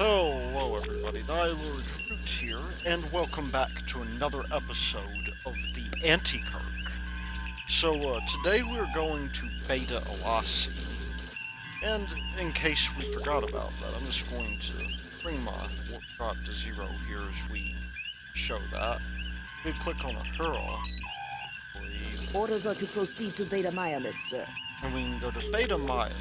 Hello everybody, the Lord Root here, and welcome back to another episode of the Anti-Kirk. So today we're going to Beta Elasi, and in case we forgot about that, I'm just going to bring my warp drop to 0 here as we show that. We click on a hurl, I believe, Orders are to proceed to Beta Myamid, sir. and we can go to Beta Myamid.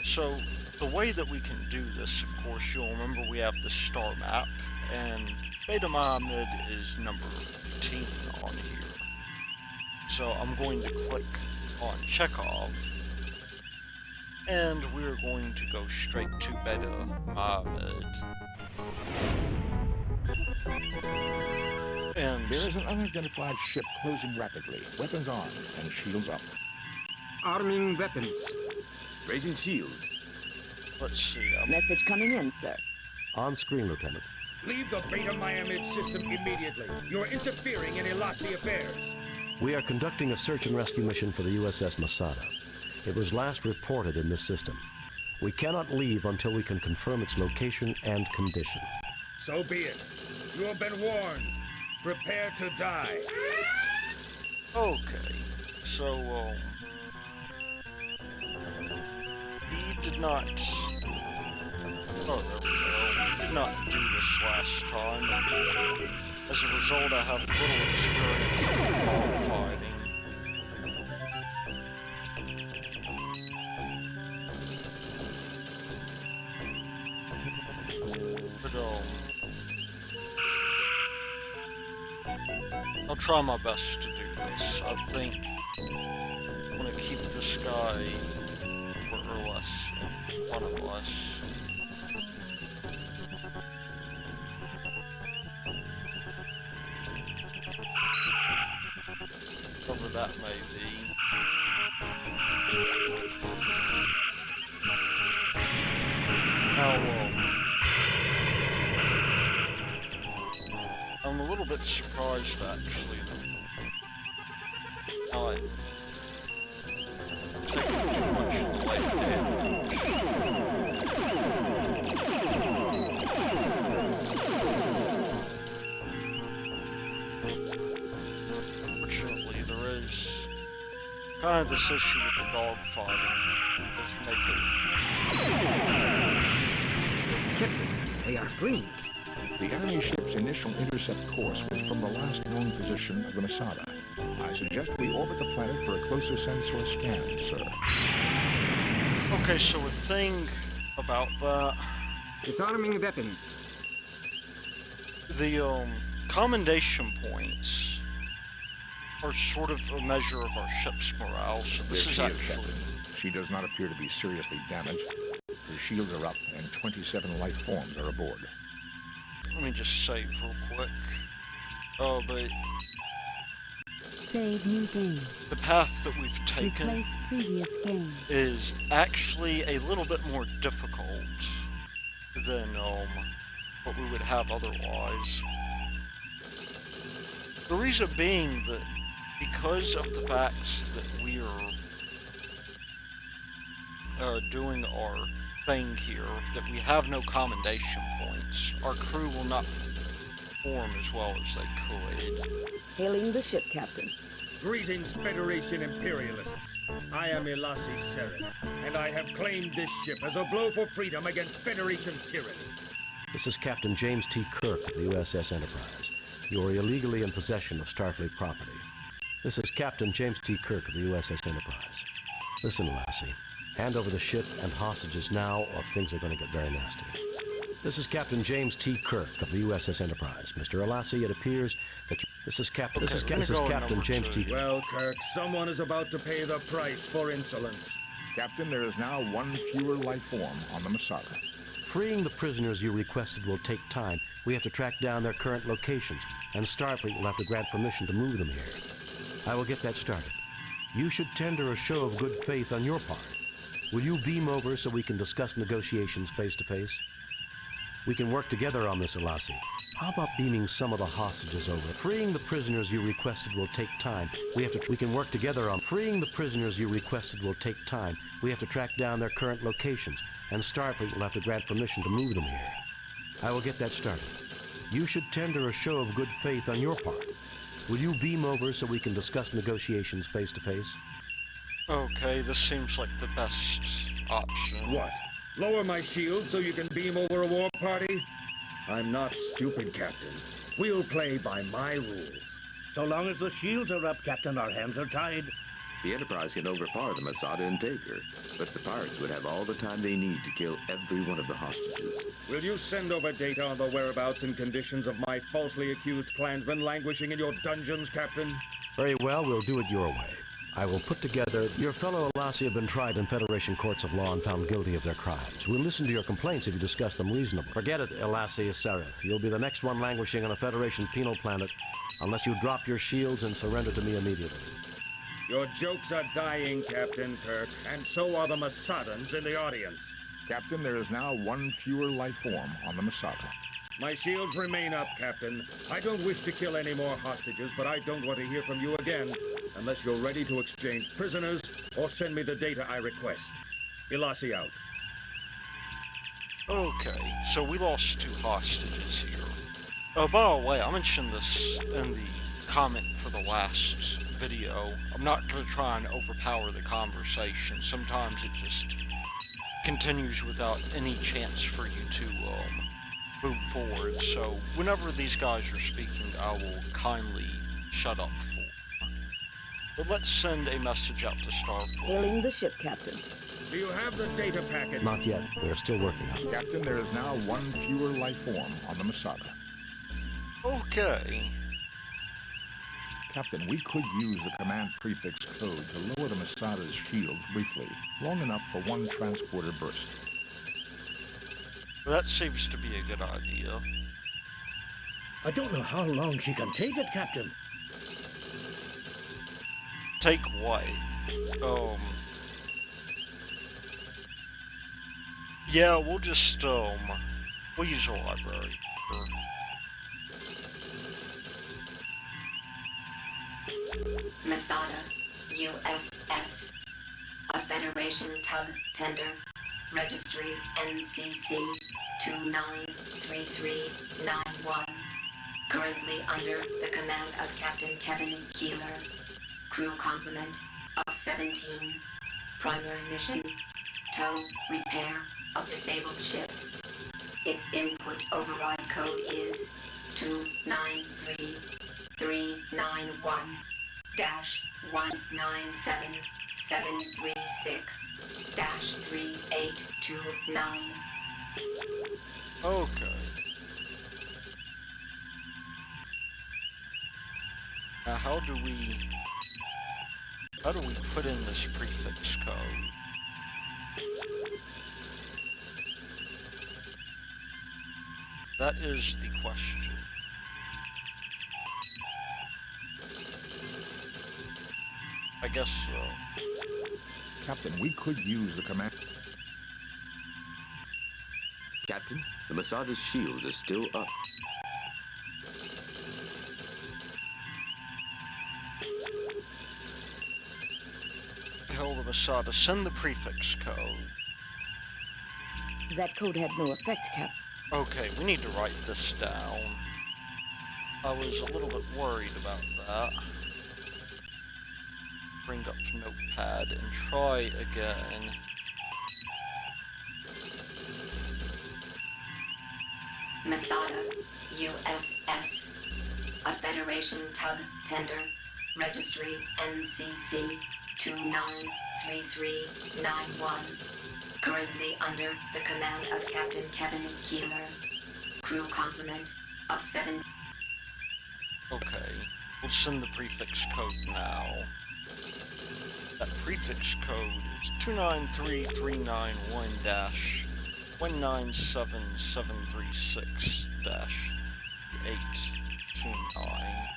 So the way that we can do this, of course, you'll remember we have the star map, and Beta Myamid is number 15 on here. So I'm going to click on Chekhov, and we're going to go straight to Beta Myamid. And There is an unidentified ship closing rapidly. Weapons armed and shields up. Arming weapons. Raising shields. let's see, Message coming in, sir. On screen, Lieutenant. Leave the Beta Myamid system immediately. You're interfering in Elasi affairs. We are conducting a search and rescue mission for the USS Masada. It was last reported in this system. We cannot leave until we can confirm its location and condition. So be it. You have been warned. Prepare to die. okay, so, we did not... Oh, there we go. We did not do this last time. As a result, I have little experience with dog fighting. But, I'll try my best to do this. I think I'm gonna keep this guy more or less in front of us. Whatever that may be. Now, I'm a little bit surprised, actually, that I'm taking too much light damage. Fortunately, there is kind of this issue with the dog fighting. Does make it... Captain, they are fleeing. The enemy ship's initial intercept course was from the last known position of the Masada. I suggest we orbit the planet for a closer sensor scan, sir. Okay, so a thing about that. Disarming weapons. The, commendation points are sort of a measure of our ship's morale, so this There is she actually... Captain. She does not appear to be seriously damaged. Her shields are up, and 27 life forms are aboard. Let me just save real quick. Oh, but Save new game. the path that we've taken Replace previous game. is actually a little bit more difficult than, what we would have otherwise. The reason being that because of the facts that we're doing our thing here, that we have no commendation points, our crew will not perform as well as they could. Hailing the ship, Captain. Greetings, Federation Imperialists. I am Elasi Seraph, and I have claimed this ship as a blow for freedom against Federation tyranny. This is Captain James T. Kirk of the USS Enterprise. You are illegally in possession of Starfleet property. This is Captain James T. Kirk of the USS Enterprise. Listen, Elasi. Hand over the ship and hostages now, or things are going to get very nasty. This is Captain James T. Kirk of the USS Enterprise. Mr. Elasi, it appears that this is Captain. Okay, This we're is gonna go Captain number James 2. T. Well, Kirk, someone is about to pay the price for insolence. Captain, there is now one fewer life form on the Masada. Freeing the prisoners you requested will take time. We have to track down their current locations, and Starfleet will have to grant permission to move them here. I will get that started. You should tender a show of good faith on your part. Will you beam over so we can discuss negotiations face to face? We can work together on this, Elasi. How about beaming some of the hostages over? Freeing the prisoners you requested will take time. We can work together on freeing the prisoners you requested will take time. We have to track down their current locations, and Starfleet will have to grant permission to move them here. I will get that started. You should tender a show of good faith on your part. Will you beam over so we can discuss negotiations face to face? Okay, this seems like the best option. What? Lower my shield so you can beam over a war party? I'm not stupid, Captain. We'll play by my rules. So long as the shields are up, Captain, our hands are tied. The Enterprise can overpower the Masada and take her, but the pirates would have all the time they need to kill every one of the hostages. Will you send over data on the whereabouts and conditions of my falsely accused clansmen languishing in your dungeons, Captain? Very well, we'll do it your way. I will put together... Your fellow Elasi have been tried in Federation courts of law and found guilty of their crimes. We'll listen to your complaints if you discuss them reasonably. Forget it, Elasi Sereth. You'll be the next one languishing on a Federation penal planet unless you drop your shields and surrender to me immediately. Your jokes are dying, Captain Kirk, and so are the Masadans in the audience. Captain, there is now one fewer life form on the Masada. My shields remain up, Captain. I don't wish to kill any more hostages, but I don't want to hear from you again unless you're ready to exchange prisoners or send me the data I request. Elasi out. Okay, so we lost 2 hostages here. Oh, by the way, I mentioned this in the comment for the last video. I'm not going to try and overpower the conversation. Sometimes it just continues without any chance for you to move forward. So whenever these guys are speaking, I will kindly shut up for. But let's send a message out to Starfleet. Hailing the ship, Captain. Do you have the data packet? Not yet. We're still working on it. Captain, there is now one fewer life form on the Masada. Okay. Captain, we could use the command prefix code to lower the Masada's shields briefly, long enough for one transporter burst. Well, that seems to be a good idea. I don't know how long she can take it, Captain. Take what? Yeah, we'll just, we'll use a library. Masada, USS. A Federation tug tender. Registry NCC 293391. Currently under the command of Captain Kevin Keeler. Crew complement of 17. Primary mission, tow, repair of disabled ships. Its input override code is 293-397-736-3829. Okay. Now how do we put in this prefix code? That is the question. I guess so. Captain, we could use the command... Captain, the Masada's shields are still up. Hell, the Masada, send the prefix code. That code had no effect, Captain. Okay, we need to write this down. I was a little bit worried about that. Bring up Notepad and try again. Masada, USS. A Federation tug tender. Registry NCC 293391. Currently under the command of Captain Kevin Keeler. Crew complement of 7. Okay, we'll send the prefix code now. That prefix code is 293391-197736-829.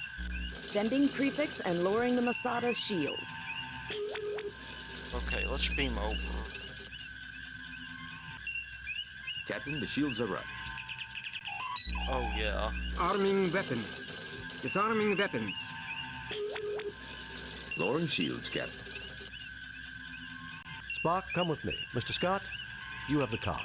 Sending prefix and lowering the Masada's shields. Okay, let's beam over. Captain, the shields are up. Oh, yeah. Arming weapon. Disarming weapons. Lowering shields, Captain. Spock, come with me. Mr. Scott, you have the con.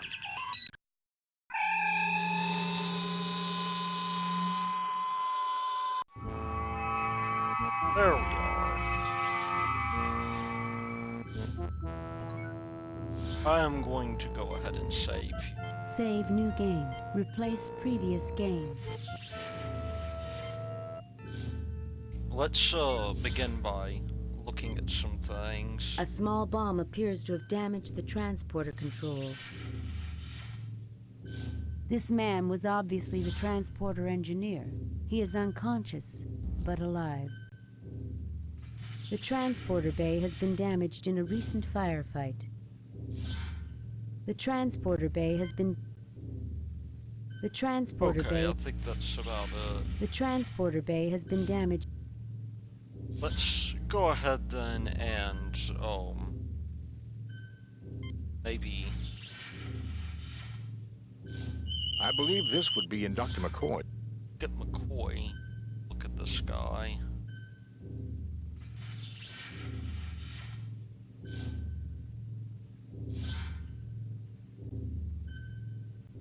There we are. I am going to go ahead and save. Save new game. Replace previous game. Let's begin by looking at some things. A small bomb appears to have damaged the transporter controls. This man was obviously the transporter engineer. He is unconscious, but alive. The transporter bay has been damaged in a recent firefight. The transporter bay has been... The transporter bay... I think that's about it. The transporter bay has been damaged. Let's go ahead then and, maybe... I believe this would be in Dr. McCoy. Get McCoy. Look at this guy.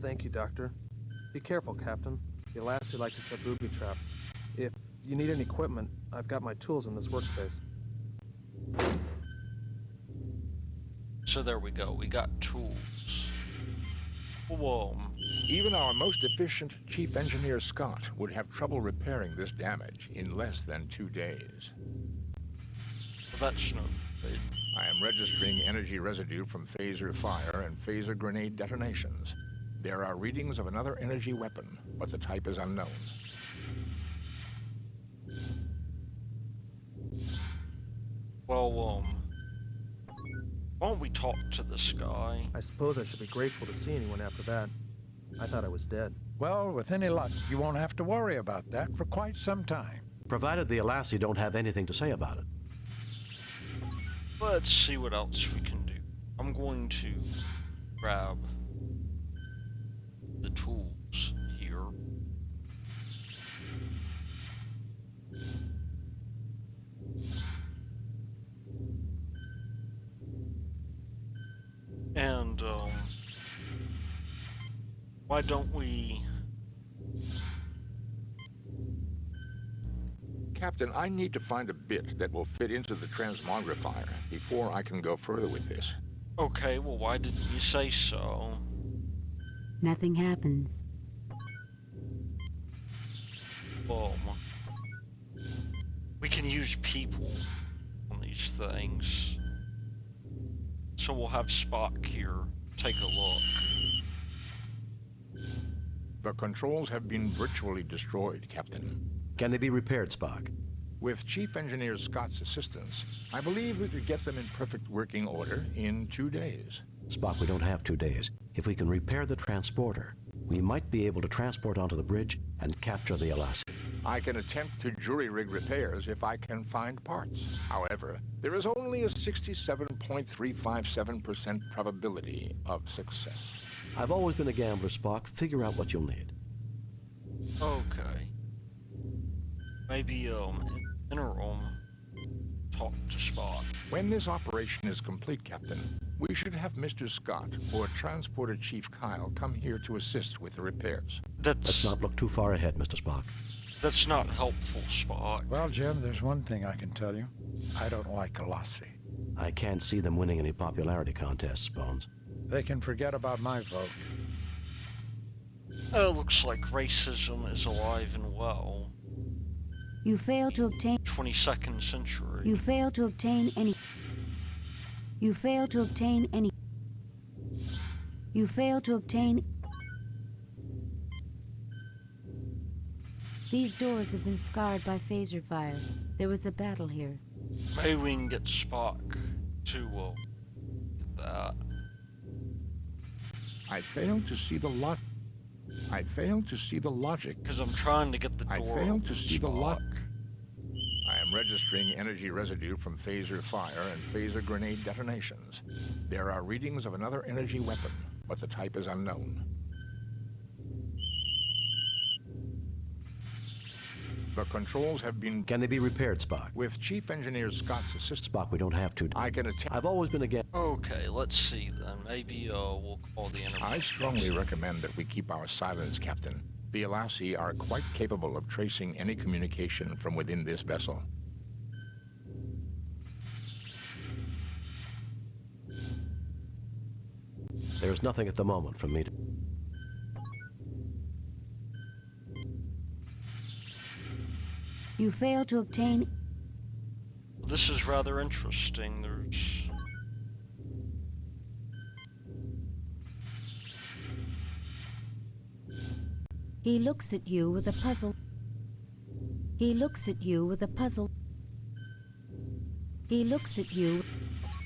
Thank you, Doctor. Be careful, Captain. The Elasi like to set booby traps. If you need any equipment, I've got my tools in this workspace. So there we go. We got tools. Whoa. Even our most efficient Chief Engineer Scott would have trouble repairing this damage in less than 2 days. Well, that's no good. I am registering energy residue from phaser fire and phaser grenade detonations. There are readings of another energy weapon, but the type is unknown. Well, why don't we talk to this guy? I suppose I should be grateful to see anyone after that. I thought I was dead. Well, with any luck, you won't have to worry about that for quite some time. Provided the Elasi don't have anything to say about it. Let's see what else we can do. I'm going to grab the tools here. And, why don't we... Captain, I need to find a bit that will fit into the transmogrifier before I can go further with this. Okay, well, why didn't you say so? Nothing happens. We can use people on these things. So we'll have Spock here take a look. The controls have been virtually destroyed, Captain. Can they be repaired, Spock? With Chief Engineer Scott's assistance, I believe we could get them in perfect working order in 2 days. Spock, we don't have 2 days. If we can repair the transporter, we might be able to transport onto the bridge and capture the Elasi. I can attempt to jury-rig repairs if I can find parts. However, there is only a 67.357% probability of success. I've always been a gambler, Spock. Figure out what you'll need. Okay. Maybe, interim, talk to Spock. When this operation is complete, Captain, we should have Mr. Scott or Transporter Chief Kyle come here to assist with the repairs. Let's not look too far ahead, Mr. Spock. That's not helpful, Spock. Well, Jim, there's one thing I can tell you. I don't like Elasi. I can't see them winning any popularity contests, Bones. They can forget about my vote. Looks like racism is alive and well. You fail to obtain... 22nd century. You fail to obtain any... You fail to obtain any... You fail to obtain... These doors have been scarred by phaser fire. There was a battle here. Maybe we can get Spock to, get that. I fail to see the logic. Because I'm trying to get the door I fail open, to see Spock. the logic. I am registering energy residue from phaser fire and phaser grenade detonations. There are readings of another energy weapon, but the type is unknown. The controls have been... Can they be repaired, Spock? With Chief Engineer Scott's assistance... Spock, we don't have to. I can attend... I've always been against... Okay, let's see then. Maybe we'll call the internet. I strongly recommend that we keep our silence, Captain. The Elasi are quite capable of tracing any communication from within this vessel. There's nothing at the moment for me to... You fail to obtain... This is rather interesting. There's... He looks at you with a puzzle. He looks at you with a puzzle. He looks at you...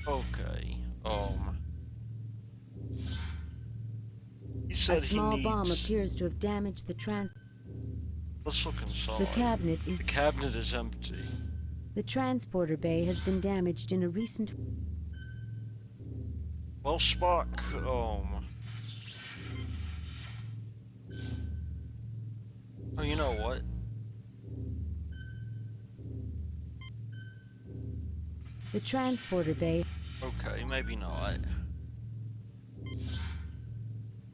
Okay, he A said small he needs... bomb appears to have damaged the Let's look inside. The cabinet is... The cabinet is empty. The transporter bay has been damaged in a recent... Well, Spock, Oh, you know what? The transporter bay... Okay, maybe not.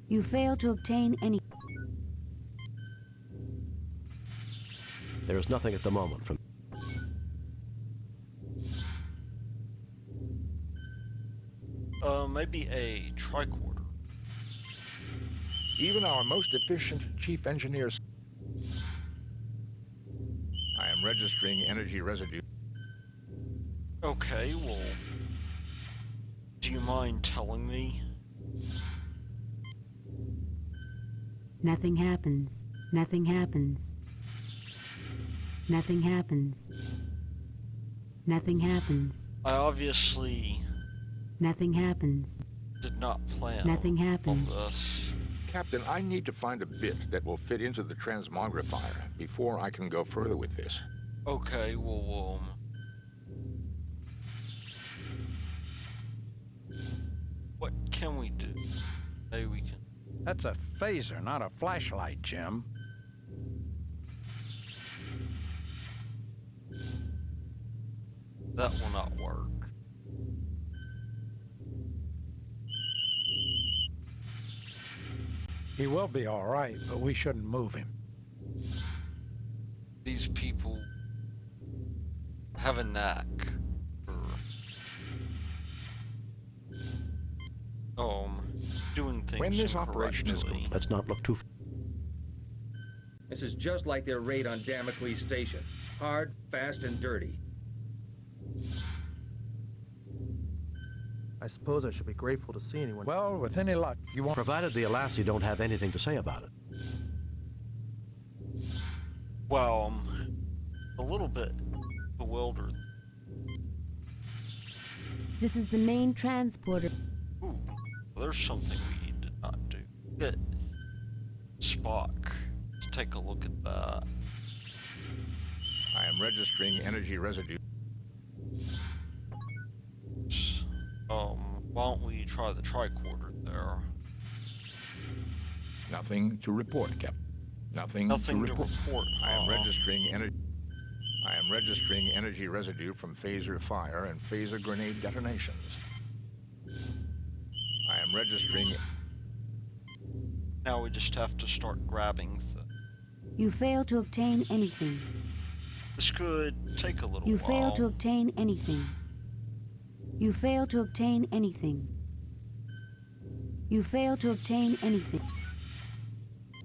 You fail to obtain any... There's nothing at the moment from... Maybe a tricorder. Even our most efficient chief engineers... I am registering energy residue. Okay, well... Do you mind telling me? Nothing happens. Nothing happens. Nothing happens. Nothing happens. I obviously... Nothing happens. Did not plan Nothing happens. on this. Captain, I need to find a bit that will fit into the transmogrifier before I can go further with this. Okay, well, what can we do? Maybe we can... That's a phaser, not a flashlight, Jim. That will not work. He will be all right, but we shouldn't move him. These people have a knack for doing things When this operation is incorrectly. Let's not look too... This is just like their raid on Damocles Station. Hard, fast, and dirty. I suppose I should be grateful to see anyone. Well, with any luck, you won't... Provided the Elasi don't have anything to say about it. Well, a little bit bewildered. This is the main transporter. Ooh, there's something we did not do. Get Spock. Let's take a look at that. I am registering energy residue. Why don't we try the tricorder there? Nothing to report, Captain. Nothing to report. report. I am registering energy. I am registering energy residue from phaser fire and phaser grenade detonations. I am registering. Now we just have to start grabbing You fail to obtain anything. This could take a little You while. fail to obtain anything. You fail to obtain anything. You fail to obtain anything.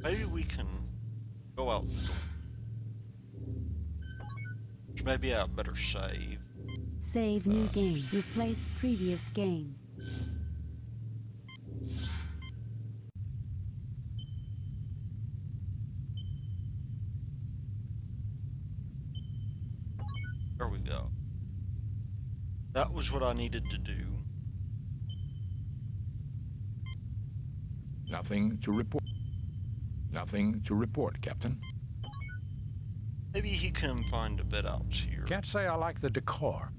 Maybe we can go out the door. Which maybe I better save. Save new game. Replace previous game. There we go. That was what I needed to do. Nothing to report. Nothing to report, Captain. Maybe he can find a bit out here. Can't say I like the decor.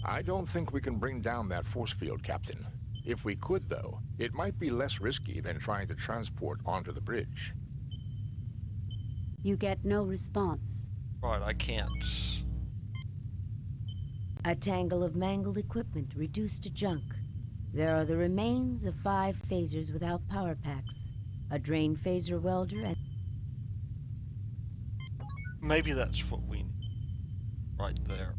I don't think we can bring down that force field, Captain. If we could, though, it might be less risky than trying to transport onto the bridge. You get no response. Right, I can't. A tangle of mangled equipment reduced to junk. There are the remains of 5 phasers without power packs, a drained phaser welder, and... Maybe that's what we need. Right there.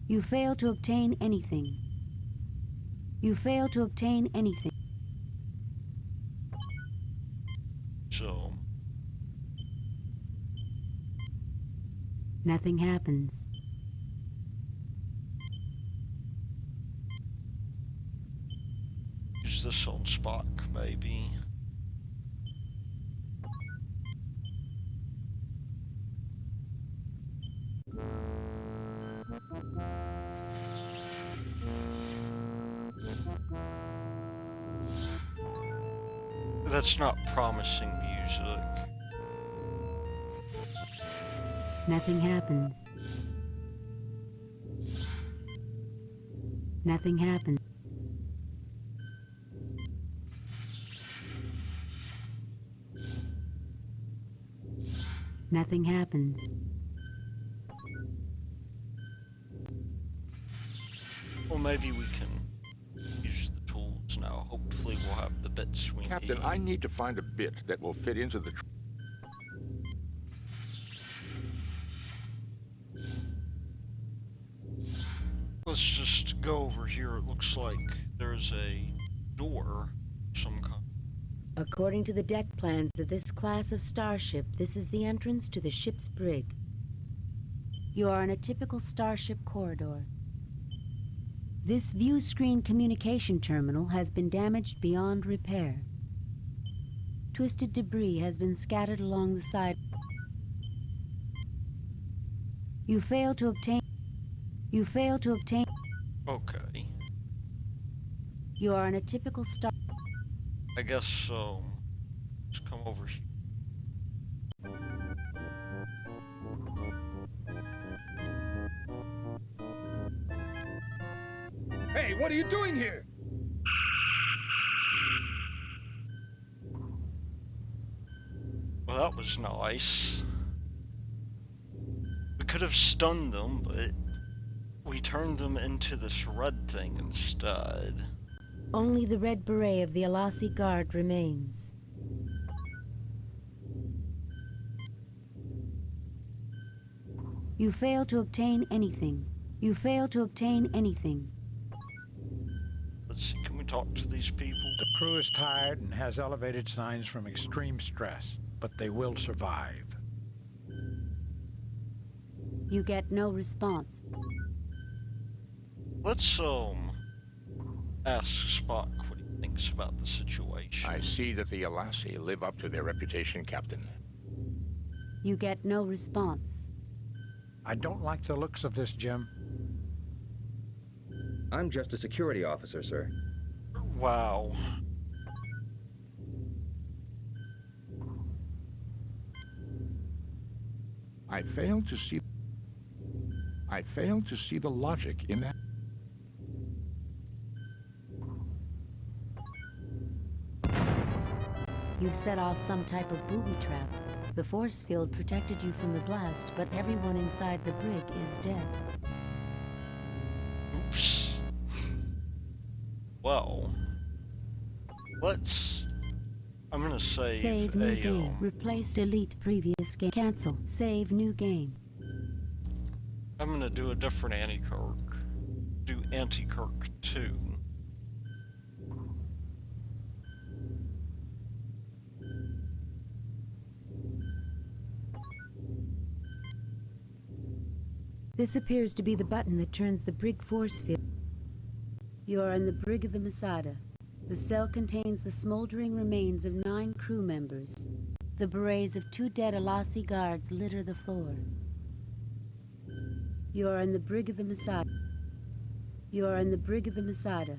You fail to obtain anything. You fail to obtain anything. So... Nothing happens. Use this on Spock, maybe. That's not promising music. Nothing happens. Nothing happens. Nothing happens. Well, maybe we can use the tools now. Hopefully we'll have the bits we Captain, need. I need to find a bit that will fit into the... Let's just go over here. It looks like there's a door of some kind. According to the deck plans of this class of starship, this is the entrance to the ship's brig. You are in a typical starship corridor. This view screen communication terminal has been damaged beyond repair. Twisted debris has been scattered along the side. You fail to obtain... Okay. You are in a typical star... I guess so. Let's come over here. Hey, what are you doing here? Well, that was nice. We could have stunned them, but we turned them into this red thing instead. Only the red beret of the Elasi guard remains. You fail to obtain anything. You fail to obtain anything. Let's see, can we talk to these people? The crew is tired and has elevated signs from extreme stress, but they will survive. You get no response. Let's, ask Spock what he thinks about the situation. I see that the Elasi live up to their reputation, Captain. You get no response. I don't like the looks of this, Jim. I'm just a security officer, sir. Wow. I fail to see the logic in that. You've set off some type of booby trap. The force field protected you from the blast, but everyone inside the brig is dead. Oops. Well, I'm gonna Save new game. Replace delete previous game. Cancel. Save new game. I'm gonna do a different Anti-Kirk. Do Anti-Kirk 2. This appears to be the button that turns the brig force field. You are in the brig of the Masada. The cell contains the smoldering remains of 9 crew members. The berets of 2 dead Elasi guards litter the floor. You are in the brig of the Masada. You are in the brig of the Masada.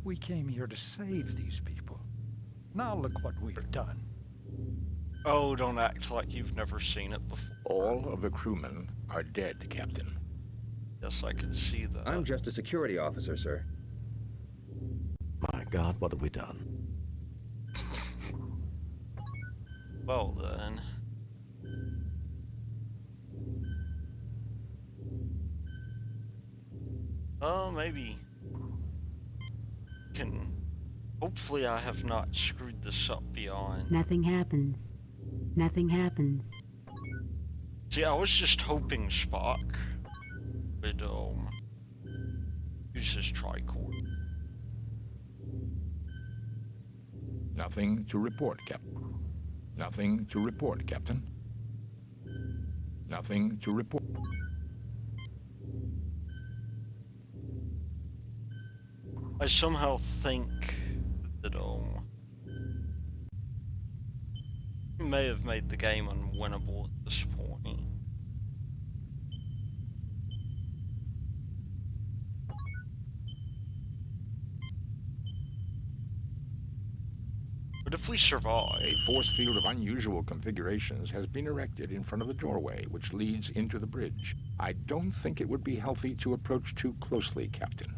We came here to save these people. Now look what we've done. Oh, don't act like you've never seen it before. All of the crewmen are dead, Captain. Guess I can see that. I'm just a security officer, sir. My God, what have we done? Well then. Maybe can. Hopefully, I have not screwed this up beyond. Nothing happens. Nothing happens. See, I was just hoping Spock would use his tricord. Nothing to report, Captain. Nothing to report, Captain. Nothing to report. I somehow think that we may have made the game unwinnable at this point. But if we survive... A force field of unusual configurations has been erected in front of the doorway, which leads into the bridge. I don't think it would be healthy to approach too closely, Captain.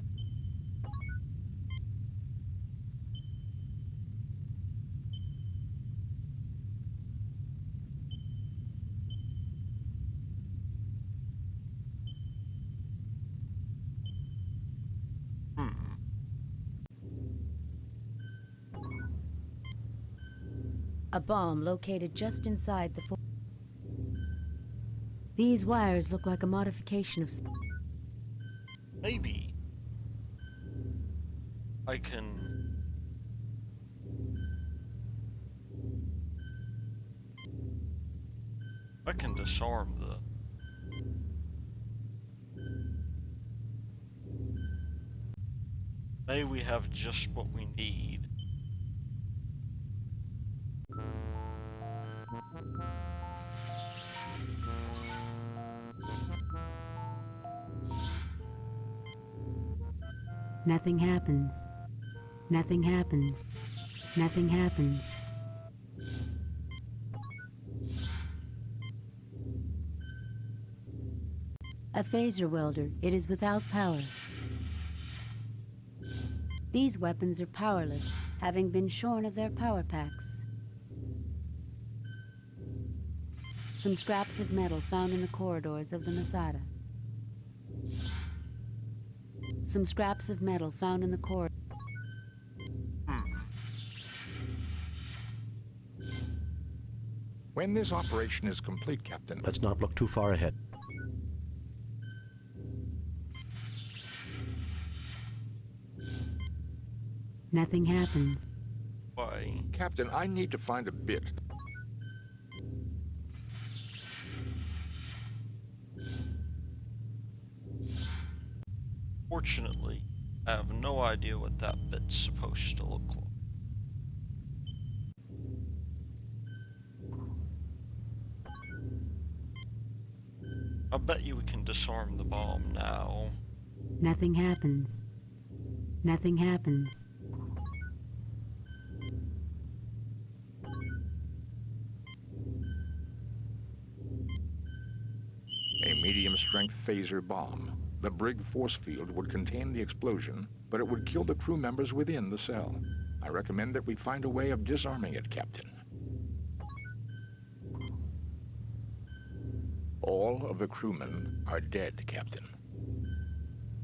A bomb located just inside the These wires look like a modification of... Maybe I can... disarm the... Maybe we have just what we need. Nothing happens. Nothing happens. Nothing happens. A phaser welder. It is without power. These weapons are powerless, having been shorn of their power packs. Some scraps of metal found in the corridors of the Masada. Some scraps of metal found in the corridor. When this operation is complete, Captain... Let's not look too far ahead. Nothing happens. Why? Captain, I need to find a bit. Fortunately, I have no idea what that bit's supposed to look like. I bet you we can disarm the bomb now. Nothing happens. Nothing happens. A medium-strength phaser bomb. The Brig force field would contain the explosion, but it would kill the crew members within the cell. I recommend that we find a way of disarming it, Captain. All of the crewmen are dead, Captain.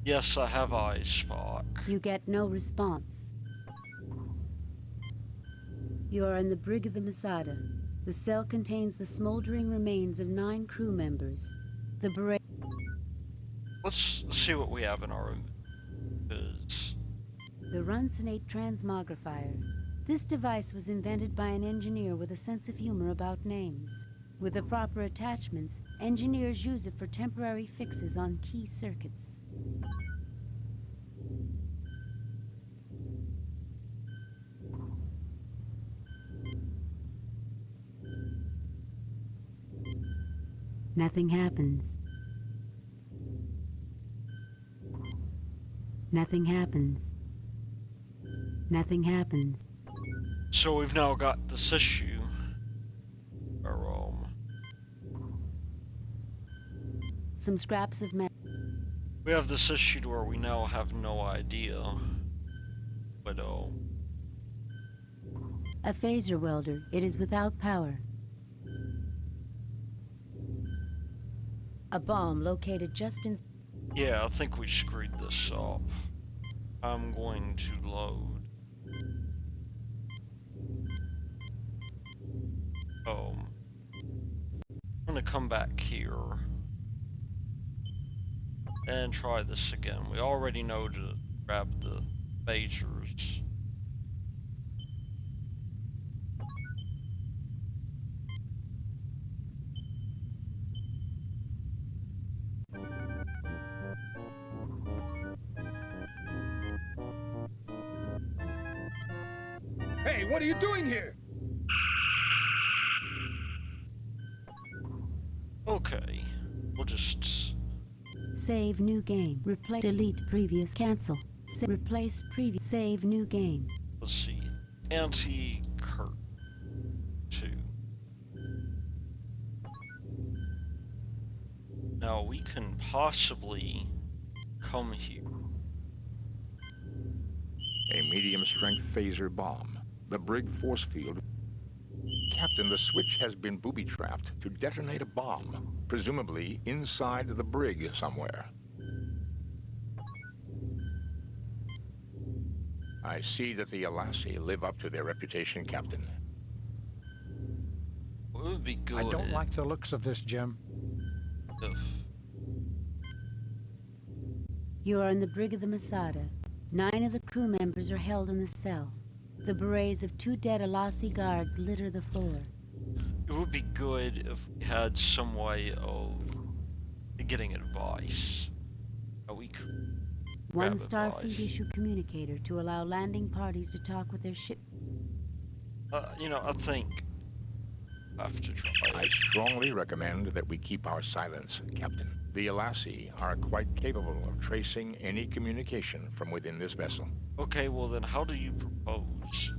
Yes, I have eyes, Spock. You get no response. You are in the brig of the Masada. The cell contains the smoldering remains of 9 crew members. The beret... Let's see what we have in our room. The Runcinate transmogrifier. This device was invented by an engineer with a sense of humor about names. With the proper attachments, engineers use it for temporary fixes on key circuits. Nothing happens. Nothing happens. Nothing happens. So we've now got this issue. Some scraps of metal. We have this issue where we now have no idea. But A phaser welder. It is without power. A bomb located just in... yeah, I think we screwed this up. I'm going to load. I'm gonna come back here and try this again. We already know to grab the phasers. Hey, what are you doing here? Okay, we'll just... Save new game. Replace. Delete previous. Cancel. Replace previous. Save new game. let's see. Anti-Kirk 2. Now we can possibly come here. A medium-strength phaser bomb. The brig force field. Captain, the switch has been booby-trapped to detonate a bomb, presumably inside the brig somewhere. I see that the Elasi live up to their reputation, Captain. It would be good I don't like the looks of this, Jim. if... You are in the brig of the Masada. 9 of the crew members are held in the cell. The berets of 2 dead Elasi guards litter the floor. It would be good if we had some way of getting advice. We could One grab Starfleet advice. issue communicator to allow landing parties to talk with their ship. You know, I think I have to try. I strongly recommend that we keep our silence, Captain. The Elasi are quite capable of tracing any communication from within this vessel. Okay, well then how do you propose?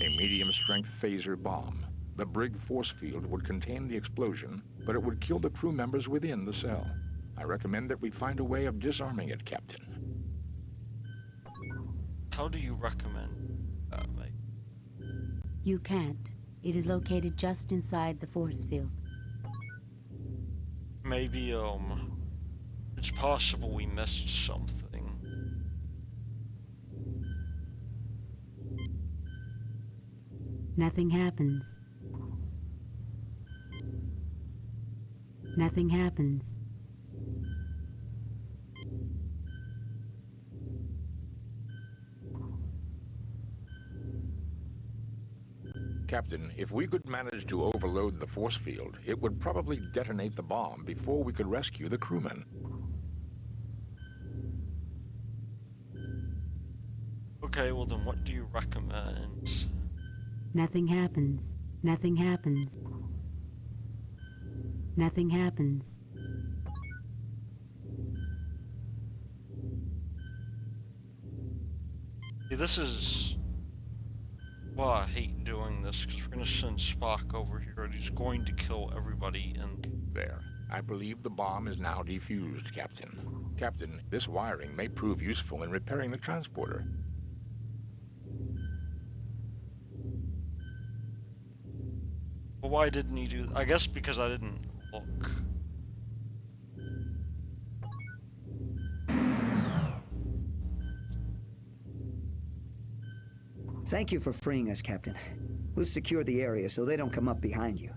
A medium-strength phaser bomb. The brig force field would contain the explosion, but it would kill the crew members within the cell. I recommend that we find a way of disarming it, Captain. How do you recommend that, mate? You can't. It is located just inside the force field. Maybe, it's possible we missed something. Nothing happens. Nothing happens. Captain, if we could manage to overload the force field, it would probably detonate the bomb before we could rescue the crewmen. Okay, well then what do you recommend? Nothing happens. Nothing happens. Nothing happens. See, this is why I hate doing this, because we're going to send Spock over here and he's going to kill everybody and... There. I believe the bomb is now defused, Captain. Captain, this wiring may prove useful in repairing the transporter. Well, why didn't he do... I guess because I didn't look. Thank you for freeing us, Captain. We'll secure the area so they don't come up behind you.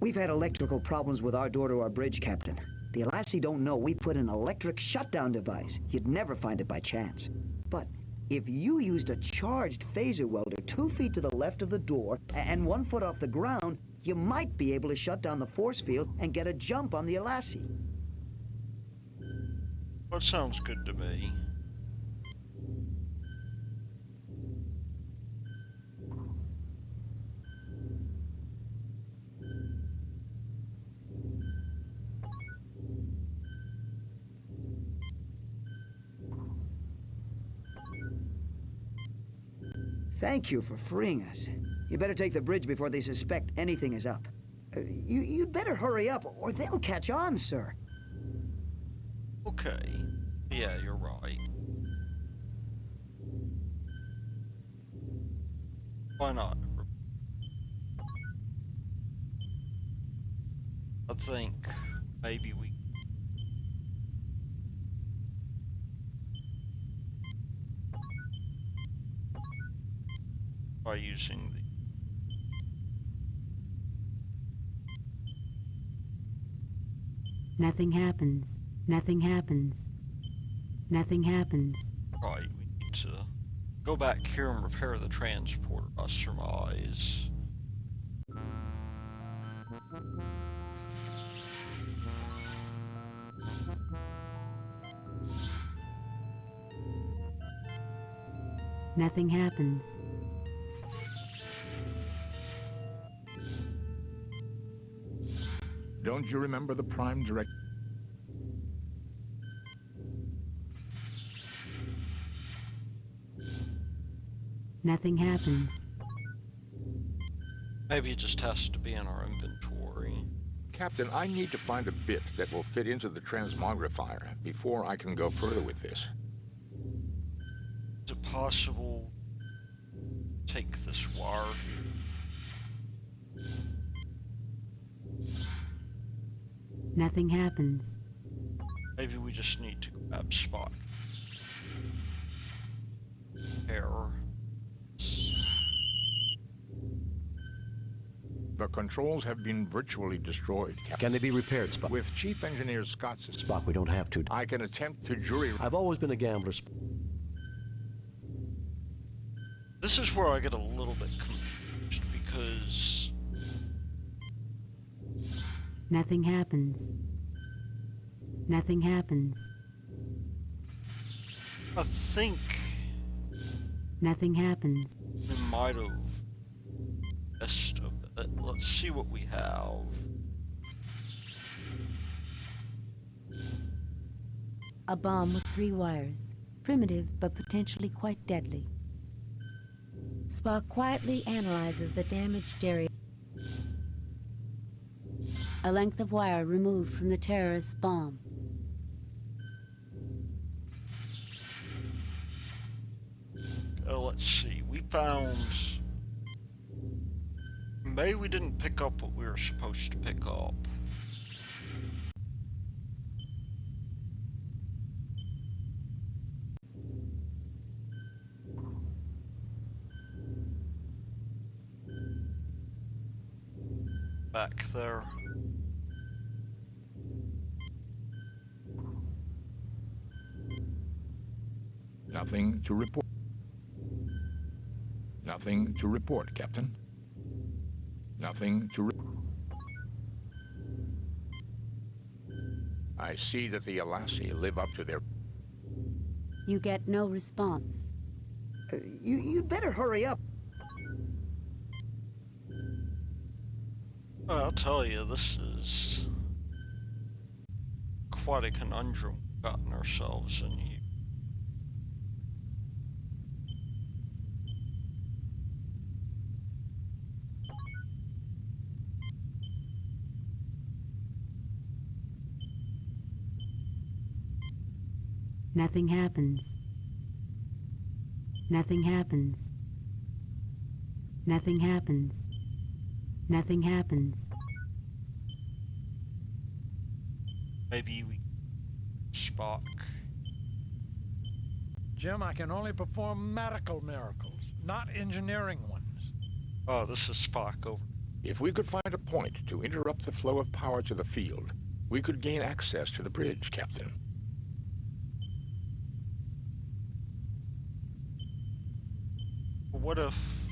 We've had electrical problems with our door to our bridge, Captain. The Elasi don't know we put an electric shutdown device. You'd never find it by chance. But if you used a charged phaser welder 2 feet to the left of the door and 1 foot off the ground, you might be able to shut down the force field and get a jump on the Elasi. That sounds good to me. Thank you for freeing us. You better take the bridge before they suspect anything is up. You'd better hurry up, or they'll catch on, sir. Okay. Yeah, you're right. Why not? I think maybe we... by using the... Nothing happens. Nothing happens. Nothing happens. Right, we need to go back here and repair the transporter, I surmise. Nothing happens. Don't you remember the Prime Direct? Nothing happens. Maybe it just has to be in our inventory. Captain, I need to find a bit that will fit into the transmogrifier before I can go further with this. Is it possible to take this wire? Nothing happens. Maybe we just need to grab Spock. Error. The controls have been virtually destroyed, Captain. Can they be repaired, Spock? With Chief Engineer Scott's... Spock, we don't have to. I can attempt to jury... I've always been a gambler, This is where I get a little bit confused, because... Nothing happens. Nothing happens. I think Nothing happens. we might have messed a bit. Let's see what we have. A bomb with 3 wires. Primitive, but potentially quite deadly. Spock quietly analyzes the damaged area. A length of wire removed from the terrorist's bomb. Let's see. We found... Maybe we didn't pick up what we were supposed to pick up. Back there. Nothing to report. Nothing to report, Captain. Nothing to I see that the Elasi live up to their... You get no response. You'd better hurry up. I'll tell you, this is quite a conundrum we've gotten ourselves in here. Nothing happens. Nothing happens. Nothing happens. Nothing happens. Maybe we... Spock. Jim, I can only perform medical miracles, not engineering ones. Oh, this is Spock over. If we could find a point to interrupt the flow of power to the field, we could gain access to the bridge, Captain. What if...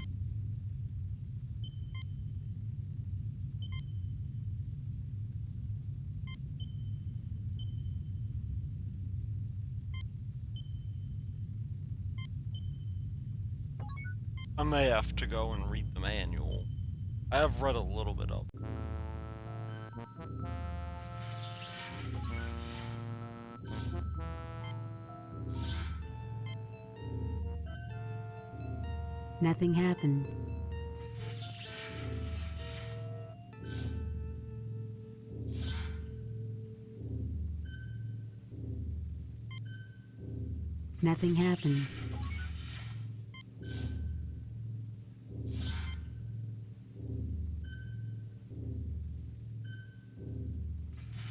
I may have to go and read the manual. I have read a little bit of it. Nothing happens. Nothing happens.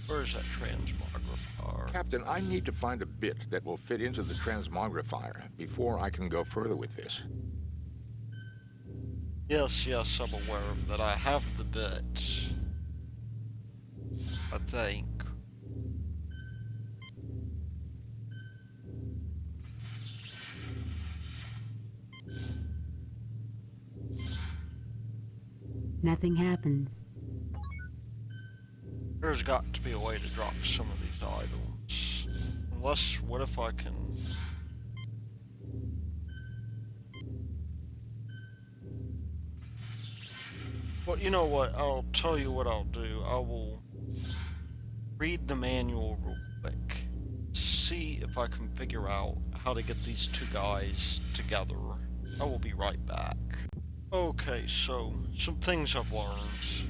Where's that transmogrifier? Captain, I need to find a bit that will fit into the transmogrifier before I can go further with this. Yes, I'm aware of that. I have the bit. I think. Nothing happens. There's got to be a way to drop some of these items. Unless, what if I can... Well, you know what? I'll tell you what I'll do. I will read the manual real quick. See if I can figure out how to get these two guys together. I will be right back. Okay, so, some things I've learned.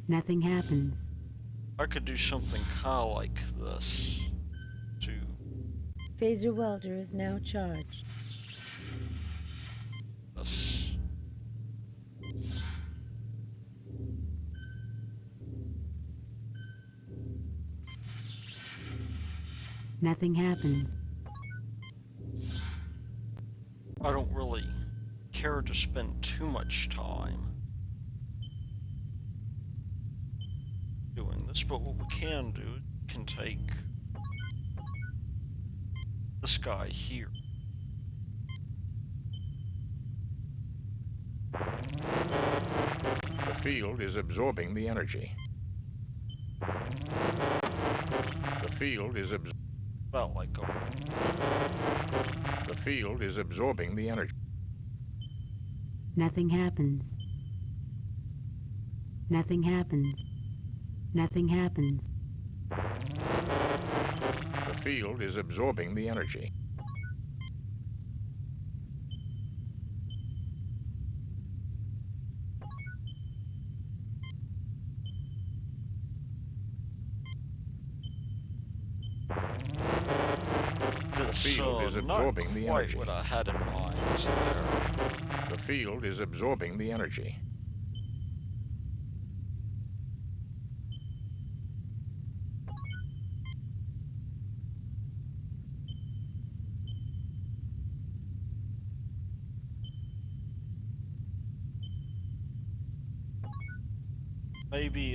Nothing happens. I could do something kinda like this. To... Phaser welder is now charged. This. Nothing happens. I don't really care to spend too much time doing this, but what we can do, we can take this guy here. The field is absorbing the energy. The field is About like The field is absorbing the energy. Nothing happens. Nothing happens. Nothing happens. The field is absorbing the energy. That's the field is absorbing not the quite energy. what I had in mind there. The field is absorbing the energy. Maybe,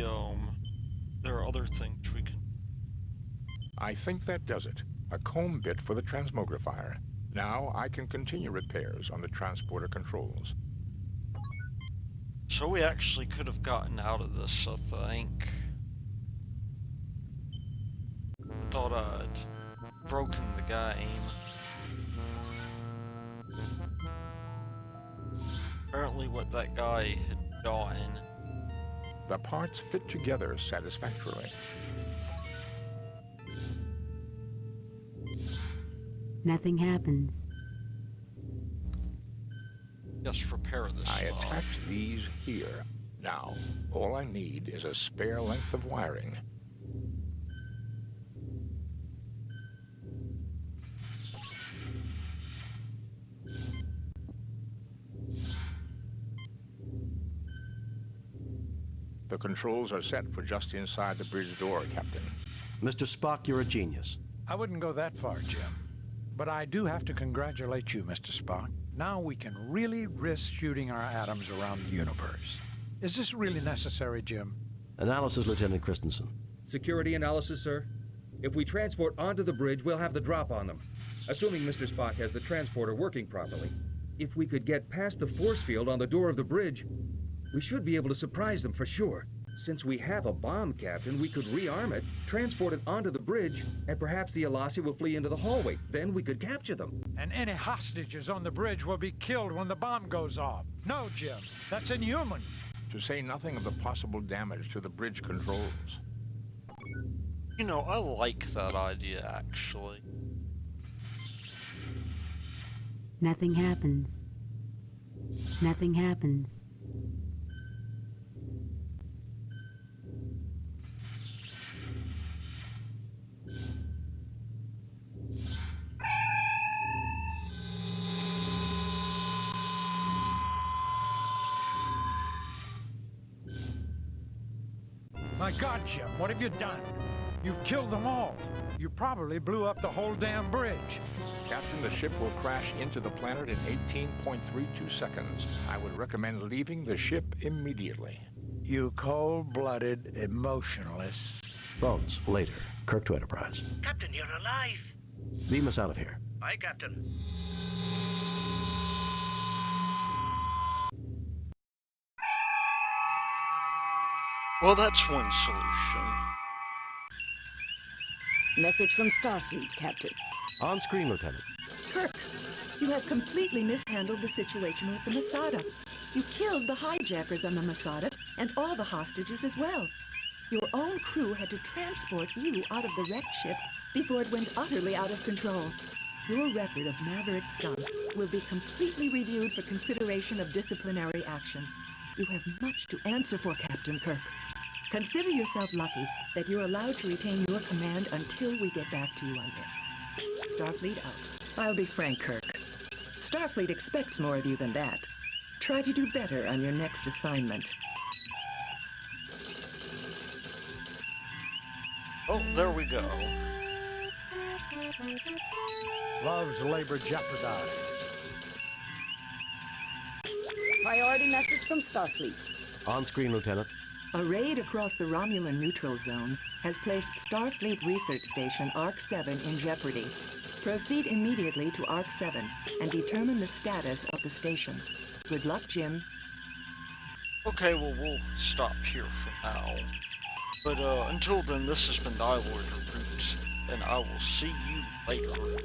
there are other things we can... I think that does it. A comb bit for the transmogrifier. Now I can continue repairs on the transporter controls. So we actually could have gotten out of this, I think. Thought I'd broken the game. Apparently what that guy had done... The parts fit together satisfactorily. Nothing happens. Just repair this. I attached these here. Now, all I need is a spare length of wiring. The controls are set for just inside the bridge door, Captain. Mr. Spock, you're a genius. I wouldn't go that far, Jim. But I do have to congratulate you, Mr. Spock. Now we can really risk shooting our atoms around the universe. Is this really necessary, Jim? Analysis, Lieutenant Christensen. Security analysis, sir? If we transport onto the bridge, we'll have the drop on them. Assuming Mr. Spock has the transporter working properly. If we could get past the force field on the door of the bridge, we should be able to surprise them for sure. Since we have a bomb, Captain, we could rearm it, transport it onto the bridge, and perhaps the Elasi will flee into the hallway. Then we could capture them. And any hostages on the bridge will be killed when the bomb goes off. No, Jim, that's inhuman. To say nothing of the possible damage to the bridge controls. You know, I like that idea, actually. Nothing happens. Nothing happens. My God, Jim, what have you done? You've killed them all. You probably blew up the whole damn bridge. Captain, the ship will crash into the planet in 18.32 seconds. I would recommend leaving the ship immediately. You cold-blooded emotionalists. Bones, later. Kirk to Enterprise. Captain, you're alive. Beam us out of here. Aye, Captain. Well, that's one solution. Message from Starfleet, Captain. On screen, Lieutenant. Kirk, you have completely mishandled the situation with the Masada. You killed the hijackers on the Masada and all the hostages as well. Your own crew had to transport you out of the wrecked ship before it went utterly out of control. Your record of maverick stunts will be completely reviewed for consideration of disciplinary action. You have much to answer for, Captain Kirk. Consider yourself lucky that you're allowed to retain your command until we get back to you on this. Starfleet out. I'll be frank, Kirk. Starfleet expects more of you than that. Try to do better on your next assignment. Oh, there we go. Love's labor jeopardized. Priority message from Starfleet. On screen, Lieutenant. A raid across the Romulan neutral zone has placed Starfleet Research Station ARC-7 in jeopardy. Proceed immediately to ARC-7 and determine the status of the station. Good luck, Jim. Okay, well, we'll stop here for now. But until then, this has been Dialogue Root, and I will see you later.